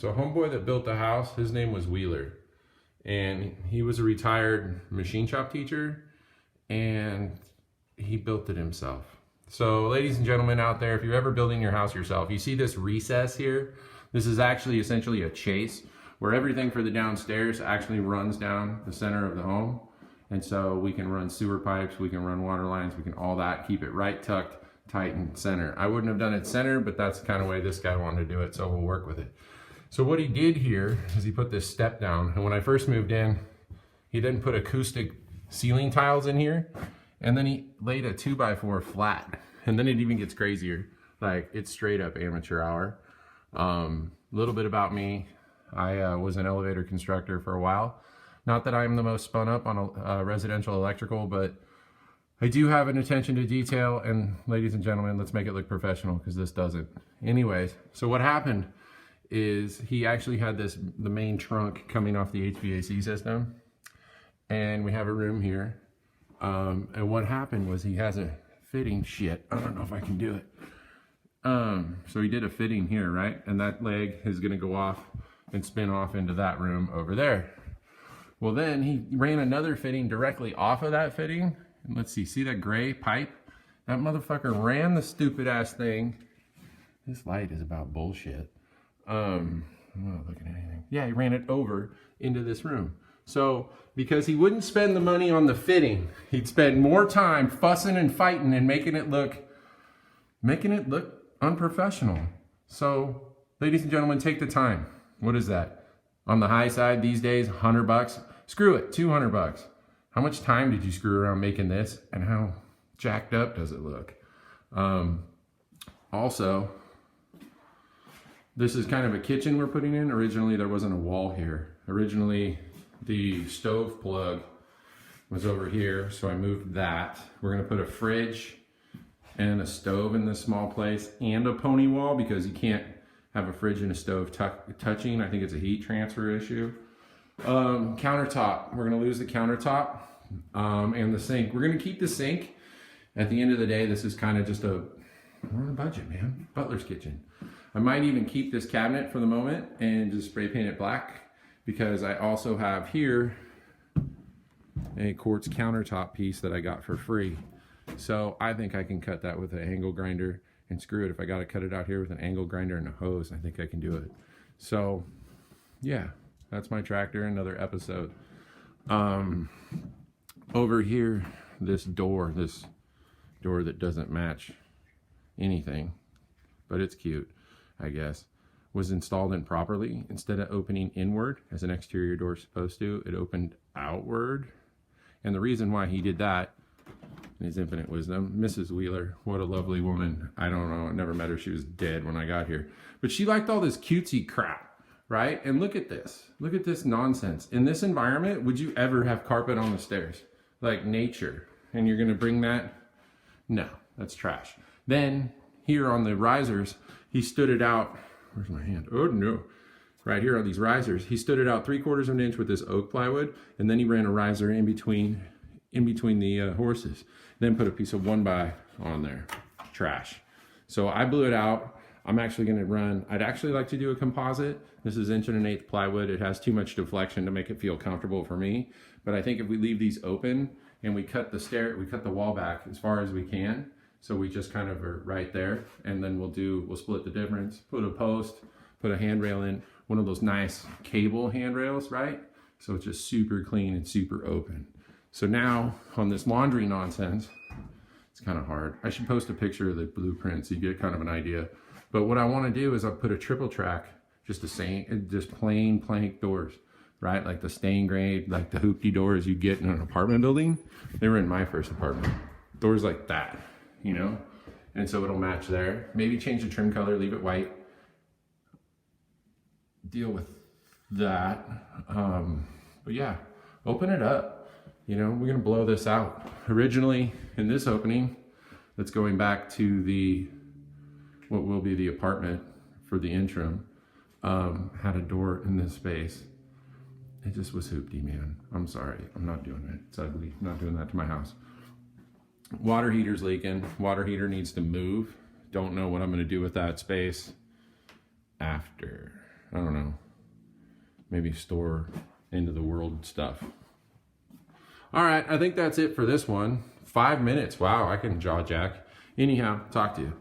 So homeboy that built the house, his name was Wheeler. And he was a retired machine shop teacher, and he built it himself. So ladies and gentlemen out there, if you're ever building your house yourself, you see this recess here? This is actually essentially a chase where everything for the downstairs actually runs down the center of the home. And so we can run sewer pipes, we can run water lines, we can all that, keep it right tucked, tight and center. I wouldn't have done it center, but that's the kind of way this guy wanted to do it, so we'll work with it. So what he did here is he put this step down, and when I first moved in, he then put acoustic ceiling tiles in here, and then he laid a 2x4 flat, and then it even gets crazier. Like, it's straight up amateur hour. Little bit about me. I was an elevator constructor for a while. Not that I'm the most spun up on a residential electrical, but I do have an attention to detail, and ladies and gentlemen, let's make it look professional, because this doesn't. Anyways, so what happened is he actually had the main trunk coming off the HVAC system, and we have a room here. And what happened was he has a fitting, shit, I don't know if I can do it. So he did a fitting here, right? And that leg is gonna go off and spin off into that room over there. Well, then he ran another fitting directly off of that fitting. And let's see that gray pipe? That motherfucker ran the stupid ass thing. This light is about bullshit. I'm not looking at anything. Yeah, he ran it over into this room. So because he wouldn't spend the money on the fitting, he'd spend more time fussing and fighting and making it look unprofessional. So ladies and gentlemen, take the time. What is that? On the high side these days, $100. Screw it, $200. How much time did you screw around making this, and how jacked up does it look? Also, this is kind of a kitchen we're putting in. Originally, there wasn't a wall here. Originally, the stove plug was over here, so I moved that. We're gonna put a fridge and a stove in this small place, and a pony wall, because you can't have a fridge and a stove touching. I think it's a heat transfer issue. Countertop, we're gonna lose the countertop, and the sink. We're gonna keep the sink. At the end of the day, this is kind of just we're on a budget, man. Butler's kitchen. I might even keep this cabinet for the moment and just spray paint it black, because I also have here a quartz countertop piece that I got for free. So I think I can cut that with an angle grinder, and screw it, if I got to cut it out here with an angle grinder and a hose, I think I can do it. So yeah, that's my tractor, another episode. Over here, this door that doesn't match anything, but it's cute, I guess, was installed improperly. Instead of opening inward as an exterior door is supposed to, it opened outward. And the reason why he did that, in his infinite wisdom, Mrs. Wheeler, what a lovely woman. I don't know, I never met her, she was dead when I got here. But she liked all this cutesy crap, right? And look at this nonsense. In this environment, would you ever have carpet on the stairs? Like nature, and you're gonna bring that? No, that's trash. Then, here on the risers, he stood it out, where's my hand? Oh no. Right here on these risers, he stood it out 3/4 of an inch with this oak plywood, and then he ran a riser in between the horses. Then put a piece of 1x on there. Trash. So I blew it out. I'm actually gonna I'd actually like to do a composite. This is 1/8" plywood. It has too much deflection to make it feel comfortable for me. But I think if we leave these open and we cut the wall back as far as we can, so we just kind of are right there, and then we'll split the difference, put a post, put a handrail in, one of those nice cable handrails, right? So it's just super clean and super open. So now on this laundry nonsense, it's kind of hard. I should post a picture of the blueprint so you get kind of an idea. But what I want to do is I'll put a triple track, just plain plank doors, right? Like the stain grade, like the hoopty doors you get in an apartment building. They were in my first apartment. Doors like that, you know? And so it'll match there. Maybe change the trim color, leave it white. Deal with that. But yeah, open it up. You know, we're gonna blow this out. Originally, in this opening, that's going back to what will be the apartment for the interim, had a door in this space. It just was hoopty, man. I'm sorry, I'm not doing it. It's ugly, I'm not doing that to my house. Water heater's leaking. Water heater needs to move. Don't know what I'm gonna do with that space after. I don't know, maybe store end of the world stuff. All right, I think that's it for this one. 5 minutes. Wow, I can jaw jack. Anyhow, talk to you.